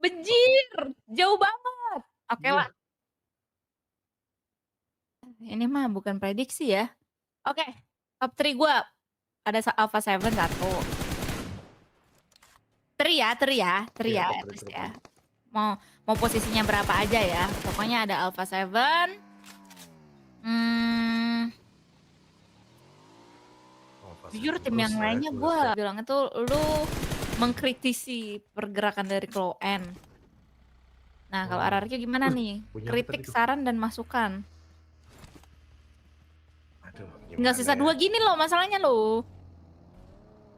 Benjir, jauh banget. Oke lah, Iya. ini mah bukan prediksi ya. Oke, top 3 gua ada Alpha 7 1. 3 ya, 3 ya, 3 Iya, ya top at 3 least top ya. 3. Mau mau posisinya berapa aja ya, pokoknya ada Alpha 7, mmm, Oh, fase jujur tim terus yang saya lainnya juga gua cek. bilang itu lu mengkritisi pergerakan dari Claw N. Nah, kalau Oh, RRQ gimana nih? bunyi apa tadi Kritik, tuh? saran, dan masukan. Aduh, Tinggal gimana sisa ya? 2 gini loh masalahnya loh.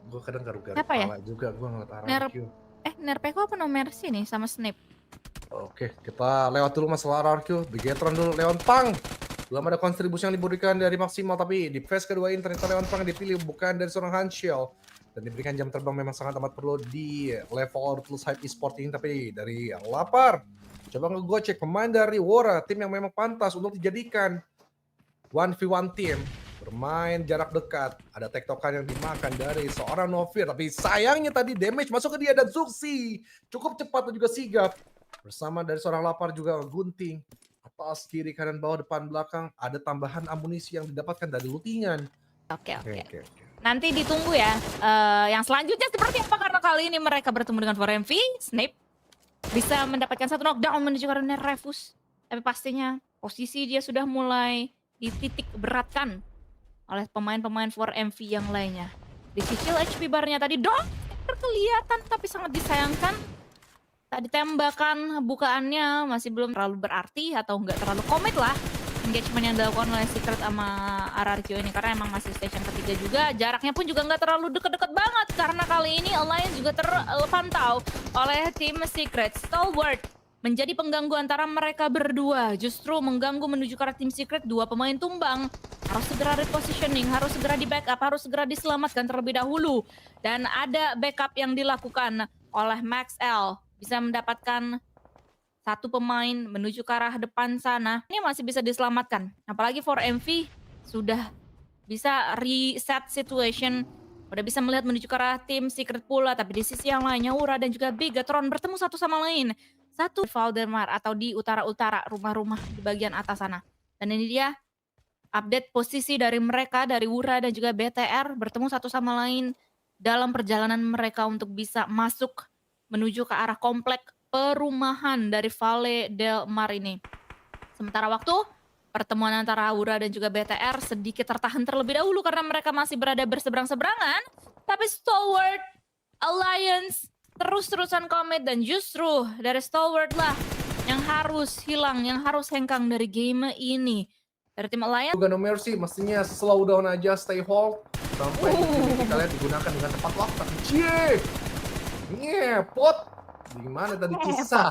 Gue kadang garuk-garuk Siapa ya? kepala juga gue ngeliat Ner RRQ. Nerpeko apa No Mercy nih sama Snape? Oke, kita lewat dulu masalah RRQ. Bigetron dulu, Leon Pang. Belum ada kontribusi yang diberikan dari maksimal, tapi di phase kedua ini ternyata Leon Pang dipilih bukan dari seorang Hanshell. Dan diberikan jam terbang memang sangat amat perlu di level Ruthless Hype Esport ini, tapi dari Lapar. Coba ngegocek pemain dari Wora, tim yang memang pantas untuk dijadikan 1v1 tim. Bermain jarak dekat, ada tektokan yang dimakan dari seorang Novir, tapi sayangnya tadi damage masuk ke dia dan Zuxi cukup cepat dan juga sigap. Bersama dari seorang Lapar juga gunting. Atas, kiri, kanan, bawah, depan, belakang. Ada tambahan amunisi yang didapatkan dari lootingan. Oke, Oke, oke. oke, oke. Nanti ditunggu ya, yang selanjutnya seperti apa karena kali ini mereka bertemu dengan 4MV, Snape bisa mendapatkan satu knockdown menuju ke arena Revus. Tapi pastinya posisi dia sudah mulai dititik beratkan oleh pemain-pemain 4MV yang lainnya. Dicicil HP bar-nya tadi dong, kelihatan tapi sangat disayangkan. Tadi tembakan bukaannya masih belum terlalu berarti atau nggak terlalu komit lah engagement yang dilakukan oleh Secret sama RRQ ini karena emang masih station ketiga juga, jaraknya pun juga nggak terlalu deket-deket banget karena kali ini Alliance juga terpantau oleh tim Secret. Stalwart menjadi pengganggu antara mereka berdua, justru mengganggu menuju ke arah tim Secret. Dua pemain tumbang, harus segera repositioning, harus segera di backup, harus segera diselamatkan terlebih dahulu. Dan ada backup yang dilakukan oleh Max L, bisa mendapatkan satu pemain menuju ke arah depan sana. Ini masih bisa diselamatkan. Apalagi for MV sudah bisa reset situation. Udah bisa melihat menuju ke arah tim Secret pula. Tapi di sisi yang lainnya Ura dan juga Bigatron bertemu satu sama lain. Satu Valdemar atau di utara-utara rumah-rumah di bagian atas sana. Dan ini dia update posisi dari mereka, dari Wura dan juga BTR bertemu satu sama lain dalam perjalanan mereka untuk bisa masuk menuju ke arah komplek perumahan dari Valle del Mar ini. Sementara waktu, pertemuan antara Wura dan juga BTR sedikit tertahan terlebih dahulu karena mereka masih berada berseberang-seberangan. Tapi Stalwart Alliance terus-terusan komit dan justru dari Stalwart lah yang harus hilang, yang harus hengkang dari game ini. Dari tim Alliance, Juga No Mercy, mestinya slow down aja, stay hold. Sampai utility kalian digunakan dengan tepat waktu. Tapi cie! Ngepot! Gimana tadi hebat. kisah,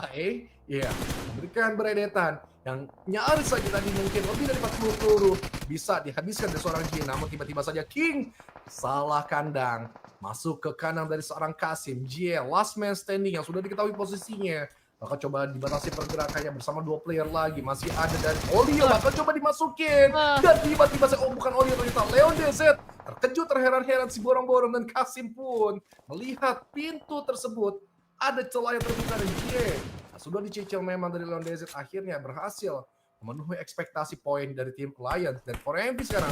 Iya, memberikan beredetan yang nyaris saja tadi mungkin lebih dari 40 peluru bisa dihabiskan dari seorang Jin, namun tiba-tiba saja King salah kandang. Masuk ke kandang dari seorang Kasim. Jie, last man standing yang sudah diketahui posisinya. Bakal coba dibatasi pergerakannya bersama dua player lagi. Masih ada dari Olio, bakal coba dimasukin. Wah, Dan tiba-tiba saya, oh bukan Olio ternyata, Leon DZ. Terkejut, terheran-heran si borong-borong dan Kasim pun melihat pintu tersebut ada celah yang terbuka dan Jie sudah dicicil memang dari Leon DZ, akhirnya berhasil memenuhi ekspektasi poin dari tim Alliance dan 4MV sekarang.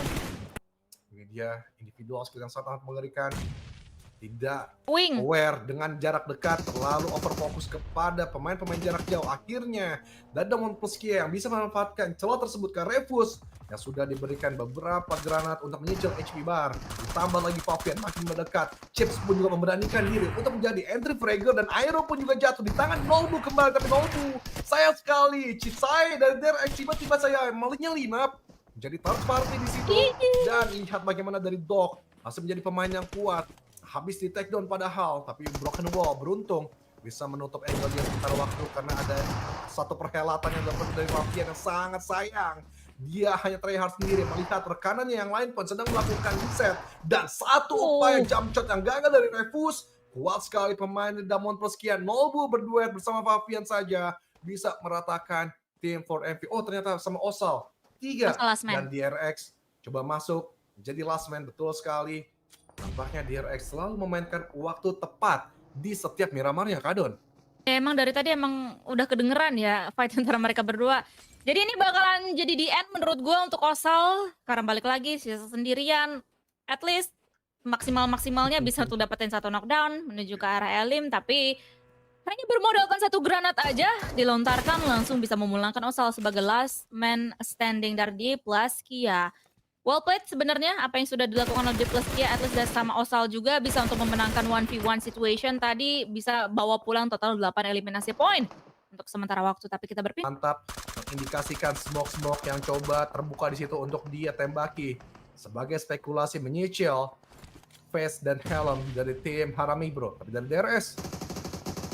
Ini dia individual skill yang sangat mengerikan, tidak wing. aware dengan jarak dekat, terlalu overfokus kepada pemain-pemain jarak jauh. Akhirnya Dadamon Plus yang bisa memanfaatkan celah tersebut ke Refus yang sudah diberikan beberapa granat untuk menyicil HP bar. Ditambah lagi Fabian makin mendekat. Chips pun juga memberanikan diri untuk menjadi entry fragger dan Aero pun juga jatuh di tangan Nobu kembali. Tapi Nobu sayang sekali, Chisai dari Derek tiba-tiba saya menyelinap menjadi third party di situ. Dan lihat bagaimana dari Dog masih menjadi pemain yang kuat. Habis di take down padahal, tapi Broken Wall beruntung bisa menutup angle dia sekitar waktu karena ada satu perhelatan yang dapat dari Fabian yang sangat sayang. Dia hanya tryhard sendiri melihat rekanannya yang lain pun sedang melakukan reset dan satu upaya Oh, jump shot yang gagal dari Refus. Kuat sekali pemain Damon Perskian. Nolbu berduet bersama Fabian saja bisa meratakan tim 4MV. Oh ternyata sama Osal. Tiga masa last dan man. DRX coba masuk menjadi last man, betul sekali. Nampaknya DRX selalu memainkan waktu tepat di setiap Miramarnya, Kak Don. Ya emang dari tadi emang udah kedengeran ya fight antara mereka berdua. Jadi ini bakalan jadi the end menurut gua untuk Osal, karena balik lagi sisa sendirian. At least maksimal-maksimalnya bisa untuk dapetin satu knockdown menuju ke arah Elim, tapi hanya bermodalkan satu granat aja dilontarkan langsung bisa memulangkan Osal sebagai last man standing dari D plus Kia. Well played sebenarnya apa yang sudah dilakukan oleh D plus Kia, at least dan sama Osal juga bisa untuk memenangkan 1v1 situation tadi, bisa bawa pulang total 8 eliminasi point untuk sementara waktu. Tapi kita berpikir Mantap, mengindikasikan smoke-smoke yang coba terbuka di situ untuk dia tembaki. Sebagai spekulasi menyicil face dan helm dari tim Harami Bro. Tapi dari DRS,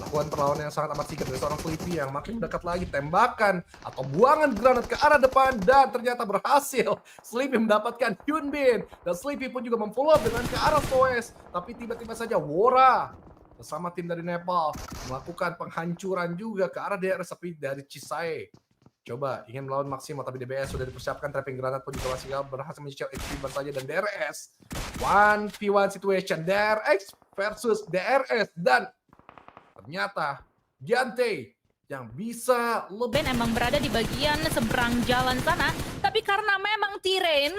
lakukan perlawanan yang sangat amat sigap dari seorang Sleepy yang makin mendekat lagi tembakan atau buangan granat ke arah depan dan ternyata berhasil. Sleepy mendapatkan Hyunbin dan Sleepy pun juga memfollow up dengan ke arah Soes. Tapi tiba-tiba saja Wora bersama tim dari Nepal melakukan penghancuran juga ke arah DRS tapi dari Chisae. Coba ingin melawan maksimal tapi DBS sudah dipersiapkan, trapping granat pun juga masih berhasil menyicil HP baru saja dan DRS 1v1 situation DRX versus DRS dan ternyata Giante yang bisa lebih Ben emang berada di bagian seberang jalan sana, tapi karena memang terrain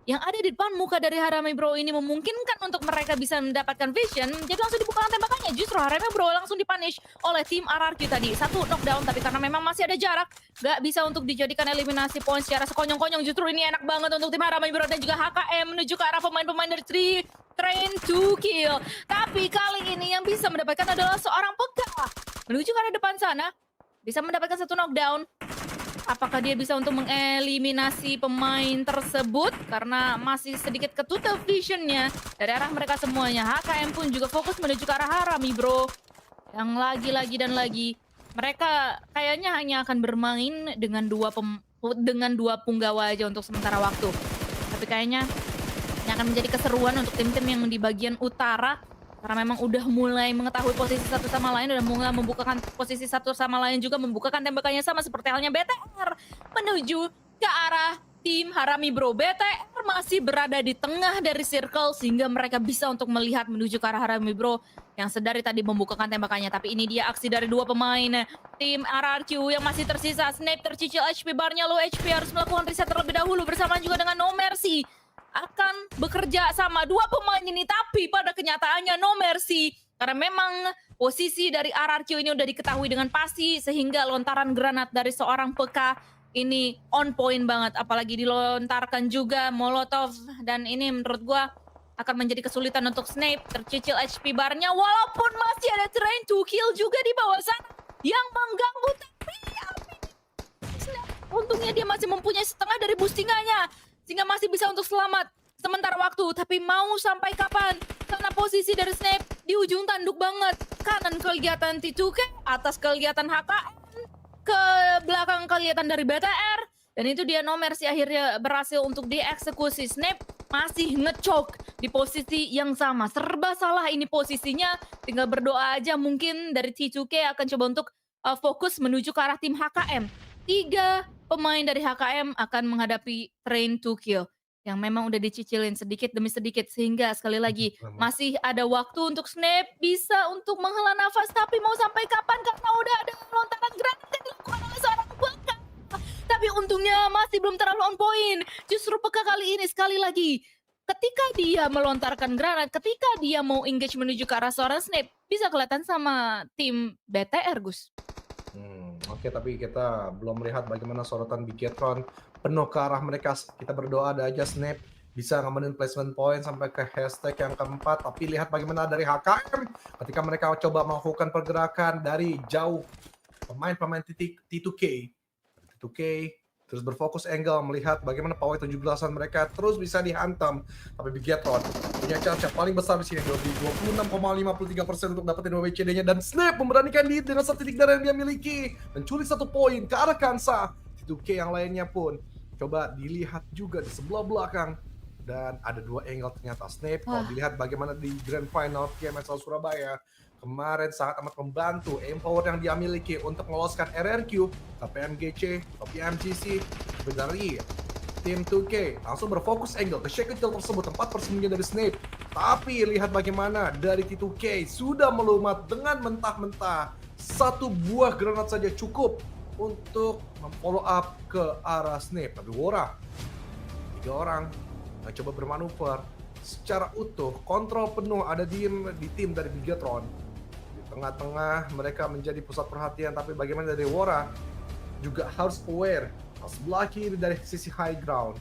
yang ada di depan muka dari Harami Bro ini memungkinkan untuk mereka bisa mendapatkan vision, jadi langsung dibukakan tembakannya. Justru Harami Bro langsung dipunish oleh tim RRQ tadi. Satu knockdown, tapi karena memang masih ada jarak, gak bisa untuk dijadikan eliminasi point secara sekonyong-konyong. Justru ini enak banget untuk tim Harami Bro dan juga HKM menuju ke arah pemain-pemain dari Train to Kill. Tapi kali ini yang bisa mendapatkan adalah seorang Peka. Menuju ke arah depan sana, bisa mendapatkan satu knockdown. Apakah dia bisa untuk mengeliminasi pemain tersebut? Karena masih sedikit ketutup visionnya dari arah mereka semuanya. HKM pun juga fokus menuju ke arah Harami Bro. Yang lagi-lagi dan lagi. Mereka kayaknya hanya akan bermain dengan dua punggawa aja untuk sementara waktu. Tapi kayaknya ini akan menjadi keseruan untuk tim-tim yang di bagian utara. Karena memang udah mulai mengetahui posisi satu sama lain, udah mulai membukakan posisi satu sama lain juga, membukakan tembakannya sama seperti halnya BTR menuju ke arah tim Harami Bro. BTR masih berada di tengah dari circle sehingga mereka bisa untuk melihat menuju ke arah Harami Bro yang sedari tadi membukakan tembakannya. Tapi ini dia aksi dari dua pemain tim RRQ yang masih tersisa. Snape tercicil HP barnya, low HP, harus melakukan reset terlebih dahulu bersama juga dengan No Mercy. Akan bekerja sama dua pemain ini, tapi pada kenyataannya No Mercy karena memang posisi dari RRQ ini udah diketahui dengan pasti sehingga lontaran granat dari seorang Peka ini on point banget, apalagi dilontarkan juga Molotov dan ini menurut gua akan menjadi kesulitan untuk Snape tercicil HP barnya walaupun masih ada Train to Kill juga di bawah sana yang mengganggu, tapi untungnya dia masih mempunyai setengah dari boostingannya sehingga masih bisa untuk selamat sementara waktu. Tapi mau sampai kapan? Karena posisi dari Snape di ujung tanduk banget. Kanan kelihatan T2K, atas kelihatan HKM, ke belakang kelihatan dari BTR. Dan itu dia No Mercy akhirnya berhasil untuk dieksekusi. Snape masih ngecok di posisi yang sama. Serba salah ini posisinya. Tinggal berdoa aja mungkin dari T2K akan coba untuk fokus menuju ke arah tim HKM. 3 pemain dari HKM akan menghadapi Train to Kill yang memang udah dicicilin sedikit demi sedikit sehingga sekali lagi masih ada waktu untuk Snape bisa untuk menghela nafas, tapi mau sampai kapan karena udah ada lontaran granat yang dilakukan oleh seorang Peka. Tapi untungnya masih belum terlalu on point. Justru Peka kali ini sekali lagi ketika dia melontarkan granat, ketika dia mau engage menuju ke arah seorang Snape bisa kelihatan sama tim BTR, Gus. Oke, tapi kita belum melihat bagaimana sorotan Bigetron penuh ke arah mereka. Kita berdoa ada aja Snape bisa ngamenin placement point sampai ke hashtag yang keempat. Tapi lihat bagaimana dari HKM ketika mereka coba melakukan pergerakan dari jauh. Pemain-pemain T2K terus berfokus angle melihat bagaimana power 17-an mereka terus bisa dihantam. Tapi Bigetron punya chance yang paling besar di sini, 26,53% untuk dapetin WCD-nya, dan Snape memberanikan diri dengan satu titik darah yang dia miliki mencuri 1 poin ke arah Kansa. T2K yang lainnya pun coba dilihat juga di sebelah belakang dan ada 2 angle ternyata. Snape kalau dilihat bagaimana di Grand Final PMSL Surabaya kemarin sangat amat membantu empower yang dia miliki untuk meloloskan RRQ, PMGC, PMGC dari tim 2K langsung berfokus angle ke shake kill tersebut, tempat persembunyian dari Snape. Tapi lihat bagaimana dari T2K sudah melumat dengan mentah-mentah. Satu buah granat saja cukup untuk memfollow up ke arah Snape. Tapi Wora, 3 orang yang coba bermanuver secara utuh, kontrol penuh ada di tim dari Bigetron. Di tengah-tengah mereka menjadi pusat perhatian, tapi bagaimana dari Wora juga harus aware. Sebelah kiri dari sisi high ground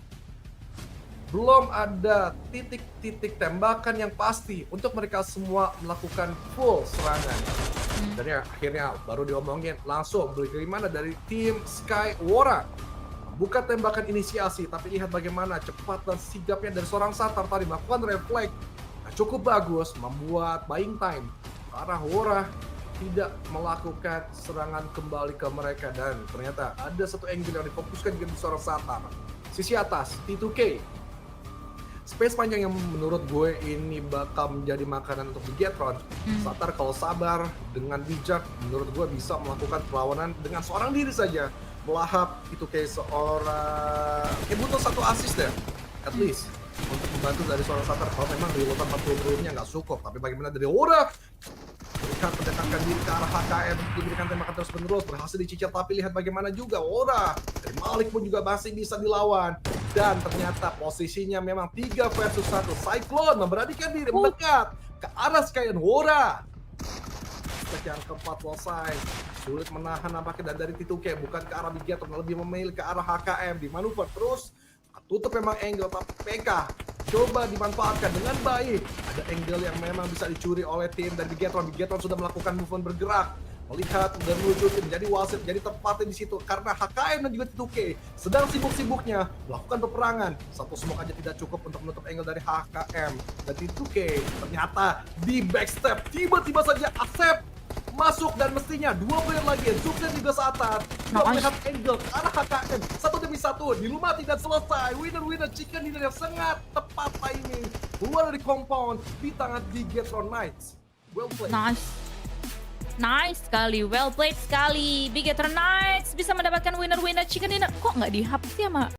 belum ada titik-titik tembakan yang pasti untuk mereka semua melakukan full serangan. Dan ya akhirnya baru diomongin langsung bagaimana dari tim Sky Wora. Bukan tembakan inisiasi, tapi lihat bagaimana cepat dan sigapnya dari seorang Satar tadi melakukan refleks. Nah, cukup bagus membuat buying time. Karena Wora tidak melakukan serangan kembali ke mereka. Dan ternyata ada satu angle yang difokuskan juga di seorang Satar. Sisi atas, T2K. Space panjang yang menurut gue ini bakal menjadi makanan untuk Bigetron. Satar kalau sabar dengan bijak, menurut gue bisa melakukan perlawanan dengan seorang diri saja. Melahap itu kayak seorang butuh satu assist deh, at least untuk membantu dari seorang Satar. Kalau memang di urutan 40 belumnya nggak cukup, tapi bagaimana dari Wora berikan mendekatkan diri ke arah HKM, diberikan tembakan terus menerus, berhasil dicicil, tapi lihat bagaimana juga Wora dari Malik pun juga masih bisa dilawan. Dan ternyata posisinya memang 3 versus 1. Cyclone memberanikan diri mendekat ke arah Skyan Wora. Yang keempat selesai, sulit menahan nampaknya, dan dari T2K bukan ke arah Bigetron, lebih memilih ke arah HKM, di manuver terus tutup memang angle, tapi PK coba dimanfaatkan dengan baik. Ada angle yang memang bisa dicuri oleh tim dan Bigetron. Bigetron sudah melakukan movement bergerak, melihat dan menuju tim jadi wasit, jadi tepatnya di situ karena HKM dan juga T2K sedang sibuk-sibuknya melakukan peperangan. Satu smoke aja tidak cukup untuk menutup angle dari HKM dan T2K. Ternyata di backstep tiba-tiba saja Asep masuk dan mestinya 2 player lagi, Zuk dan juga Satar melihat angle ke arah HKM, 1 demi 1 dilumati dan selesai. Winner chicken dinner yang sangat tepat timing keluar dari compound di tangan Bigetron Knights. Well played. Nice sekali, well played sekali. Bigetron Knights bisa mendapatkan winner chicken dinner. Kok nggak dihapus ya, Ma?